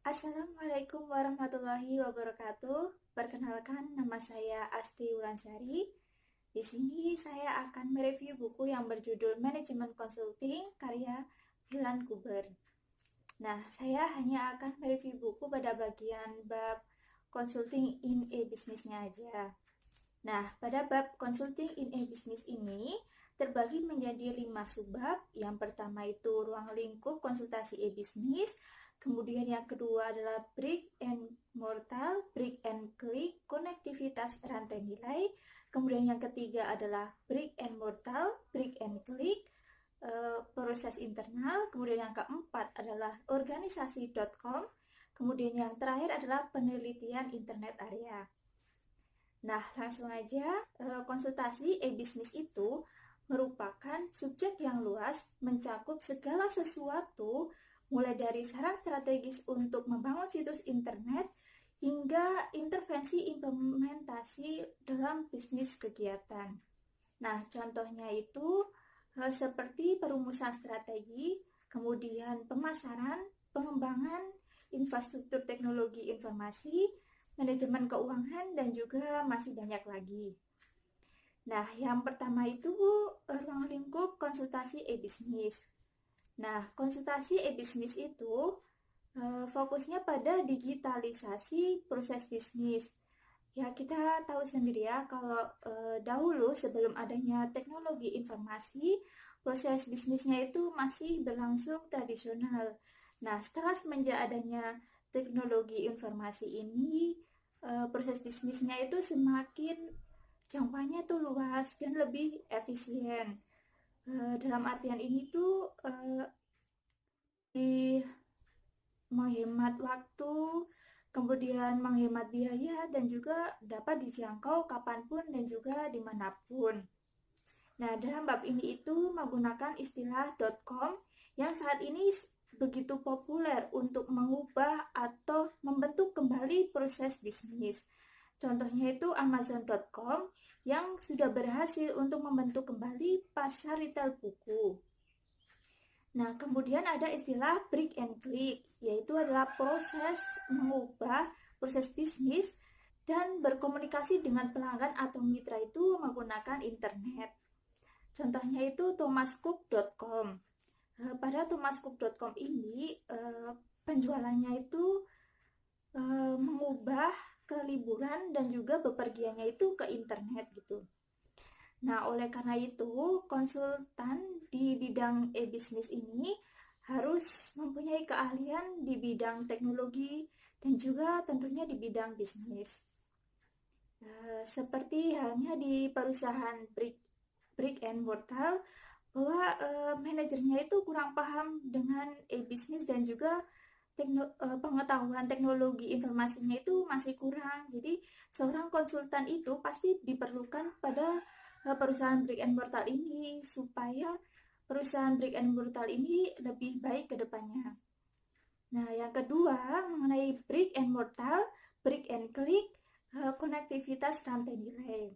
Assalamualaikum warahmatullahi wabarakatuh. Perkenalkan, nama saya Asti Wulansari. Di sini saya akan mereview buku yang berjudul Manajemen Consulting karya Milan Kuber. Nah, saya hanya akan mereview buku pada bagian bab Consulting in e-Business-nya aja. Nah, pada bab Consulting in e-Business ini terbagi menjadi 5 subbab. Yang pertama itu ruang lingkup konsultasi e-Business. Kemudian yang kedua adalah brick and mortar, brick and click, konektivitas rantai nilai. Kemudian yang ketiga adalah brick and mortar, brick and click, proses internal. Kemudian yang keempat adalah organisasi.com. Kemudian yang terakhir adalah penelitian internet area. Nah, langsung aja, konsultasi e-business itu merupakan subjek yang luas, mencakup segala sesuatu mulai dari saran strategis untuk membangun situs internet hingga intervensi implementasi dalam bisnis kegiatan. Nah, contohnya itu seperti perumusan strategi, kemudian pemasaran, pengembangan infrastruktur teknologi informasi, manajemen keuangan, dan juga masih banyak lagi. Nah, yang pertama itu ruang lingkup konsultasi e-business. Nah, konsultasi e-business itu fokusnya pada digitalisasi proses bisnis. Ya, kita tahu sendiri ya, kalau dahulu sebelum adanya teknologi informasi, proses bisnisnya itu masih berlangsung tradisional. Nah, setelah semenjak adanya teknologi informasi ini, proses bisnisnya itu semakin jangkauannya tuh luas dan lebih efisien. Dalam artian ini tuh di menghemat waktu, kemudian menghemat biaya, dan juga dapat dijangkau kapanpun dan juga dimanapun. Nah, dalam bab ini itu menggunakan istilah .com yang saat ini begitu populer untuk mengubah atau membentuk kembali proses bisnis. Contohnya itu Amazon.com yang sudah berhasil untuk membentuk kembali pasar retail buku. Nah, kemudian ada istilah brick and click, yaitu adalah proses mengubah proses bisnis dan berkomunikasi dengan pelanggan atau mitra itu menggunakan internet. Contohnya itu thomascook.com. Pada thomascook.com ini penjualannya itu mengubah ke liburan dan juga bepergiannya itu ke internet gitu. Nah, oleh karena itu, konsultan di bidang e-business ini harus mempunyai keahlian di bidang teknologi dan juga tentunya di bidang bisnis. Seperti halnya di perusahaan brick and mortar, bahwa manajernya itu kurang paham dengan e-business dan juga pengetahuan teknologi informasinya itu masih kurang. Jadi seorang konsultan itu pasti diperlukan pada perusahaan brick and mortar ini supaya perusahaan brick and mortar ini lebih baik ke depannya. Nah, yang kedua mengenai brick and mortar, brick and click, konektivitas rantai nilai.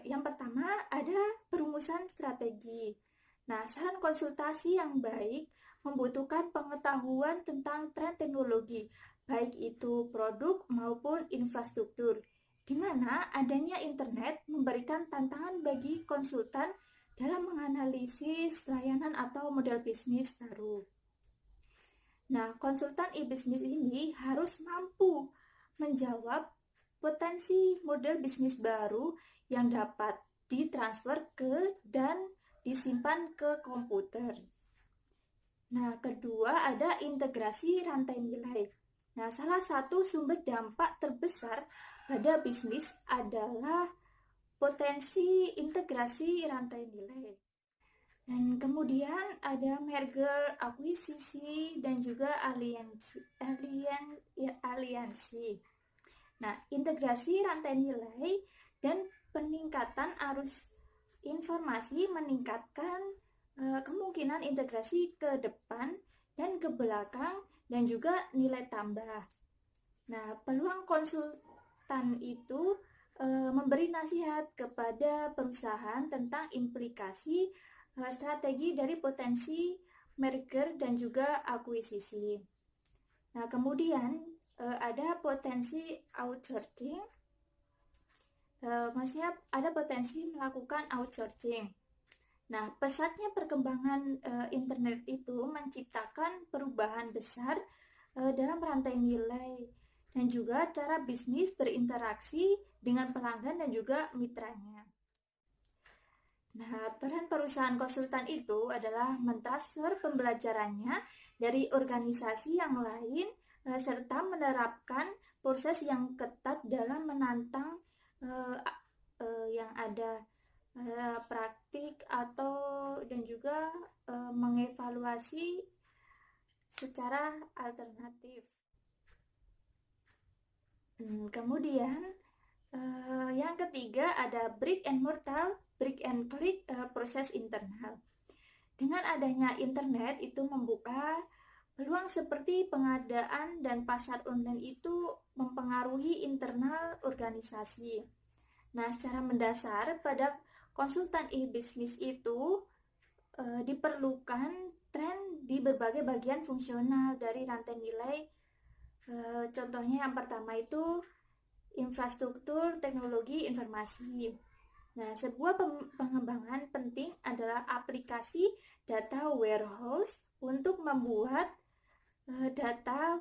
Yang pertama ada perumusan strategi. Nah, saran konsultasi yang baik membutuhkan pengetahuan tentang tren teknologi, baik itu produk maupun infrastruktur, di mana adanya internet memberikan tantangan bagi konsultan dalam menganalisis layanan atau model bisnis baru. Nah, konsultan e-bisnis ini harus mampu menjawab potensi model bisnis baru yang dapat ditransfer ke dan disimpan ke komputer. Nah, kedua ada integrasi rantai nilai. Nah, salah satu sumber dampak terbesar pada bisnis adalah potensi integrasi rantai nilai. Dan kemudian ada merger, akuisisi, dan juga aliansi. Nah, integrasi rantai nilai dan peningkatan arus informasi meningkatkan kemungkinan integrasi ke depan dan ke belakang dan juga nilai tambah. Nah, peluang konsultan itu memberi nasihat kepada perusahaan tentang implikasi strategi dari potensi merger dan juga akuisisi. Nah, kemudian ada potensi outsourcing. Maksudnya ada potensi melakukan outsourcing. Nah, pesatnya perkembangan internet itu menciptakan perubahan besar dalam rantai nilai dan juga cara bisnis berinteraksi dengan pelanggan dan juga mitranya. Nah, peran perusahaan konsultan itu adalah mentransfer pembelajarannya dari organisasi yang lain serta menerapkan proses yang ketat dalam menantang yang ada praktik atau dan juga mengevaluasi secara alternatif. Kemudian yang ketiga ada brick and click proses internal. Dengan adanya internet itu membuka peluang seperti pengadaan dan pasar online itu mempengaruhi internal organisasi. Nah, secara mendasar pada konsultan e-bisnis itu diperlukan tren di berbagai bagian fungsional dari rantai nilai. Contohnya yang pertama itu infrastruktur teknologi informasi. Nah, sebuah pengembangan penting adalah aplikasi data warehouse untuk membuat data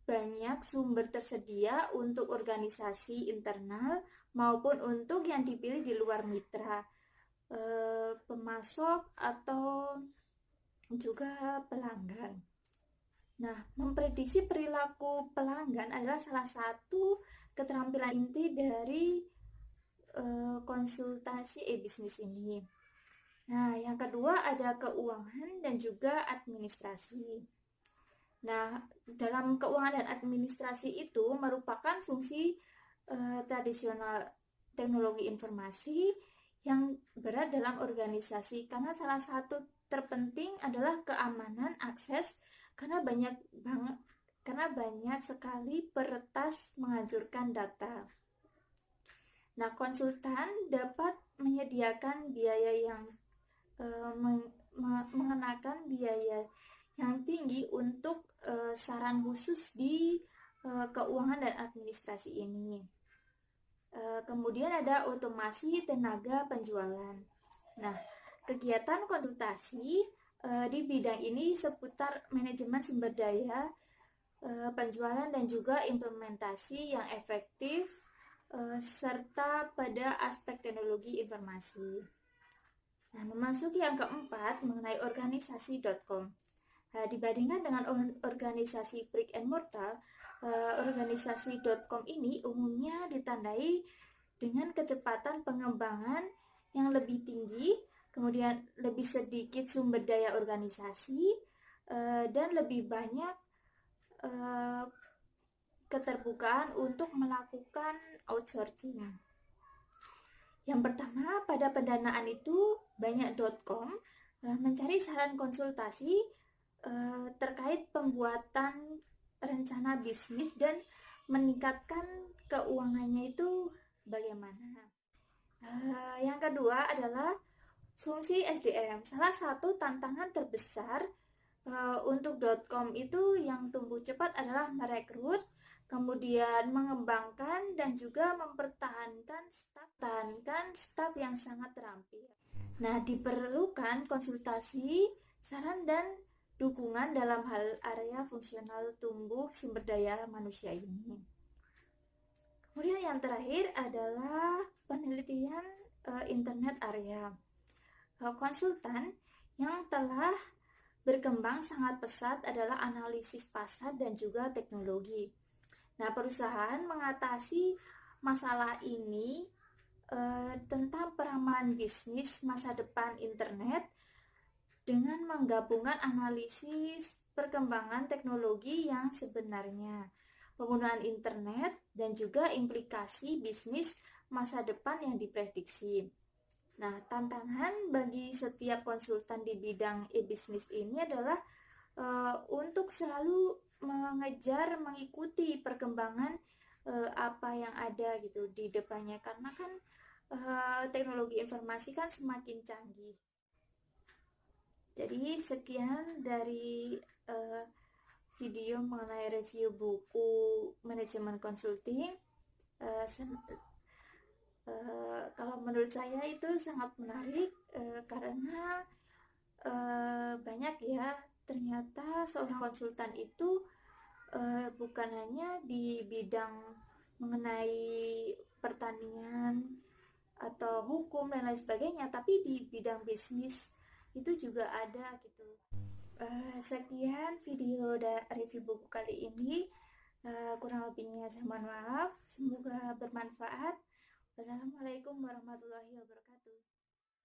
banyak sumber tersedia untuk organisasi internal maupun untuk yang dipilih di luar mitra, pemasok atau juga pelanggan. Nah, memprediksi perilaku pelanggan adalah salah satu keterampilan inti dari konsultasi e-bisnis ini. Nah, yang kedua ada keuangan dan juga administrasi. Nah, dalam keuangan dan administrasi itu merupakan fungsi tradisional teknologi informasi yang berat dalam organisasi karena salah satu terpenting adalah keamanan akses karena banyak sekali peretas menghancurkan data. Nah, konsultan dapat menyediakan biaya yang mengenakan biaya yang tinggi untuk saran khusus di keuangan dan administrasi ini. Kemudian ada otomasi tenaga penjualan. Nah, kegiatan konsultasi di bidang ini seputar manajemen sumber daya, penjualan dan juga implementasi yang efektif serta pada aspek teknologi informasi. Nah, memasuki yang keempat mengenai organisasi.com. Nah, dibandingkan dengan organisasi brick and mortar, organisasi.com ini umumnya ditandai dengan kecepatan pengembangan yang lebih tinggi, kemudian lebih sedikit sumber daya organisasi, dan lebih banyak keterbukaan untuk melakukan outsourcing. Yang pertama, pada pendanaan itu banyak.com mencari saran konsultasi terkait pembuatan rencana bisnis dan meningkatkan keuangannya itu bagaimana. Yang kedua adalah fungsi SDM. Salah satu tantangan terbesar untuk .com itu yang tumbuh cepat adalah merekrut, kemudian mengembangkan dan juga mempertahankan staf yang sangat terampil. Nah, diperlukan konsultasi, saran dan dukungan dalam hal area fungsional tumbuh sumber daya manusia ini. Kemudian yang terakhir adalah penelitian internet area. Konsultan yang telah berkembang sangat pesat adalah analisis pasar dan juga teknologi. Nah, perusahaan mengatasi masalah ini tentang peramaan bisnis masa depan internet dengan menggabungkan analisis perkembangan teknologi yang sebenarnya, penggunaan internet, dan juga implikasi bisnis masa depan yang diprediksi. Nah, tantangan bagi setiap konsultan di bidang e-bisnis ini adalah untuk selalu mengikuti perkembangan apa yang ada gitu di depannya, karena kan teknologi informasi kan semakin canggih. Jadi sekian dari video mengenai review buku manajemen konsulting. Kalau menurut saya itu sangat menarik karena banyak ya, ternyata seorang konsultan itu bukan hanya di bidang mengenai pertanian atau hukum dan lain sebagainya, tapi di bidang bisnis itu juga ada gitu. Sekian video review buku kali ini. Kurang lebihnya saya mohon maaf. Semoga bermanfaat. Wassalamualaikum warahmatullahi wabarakatuh.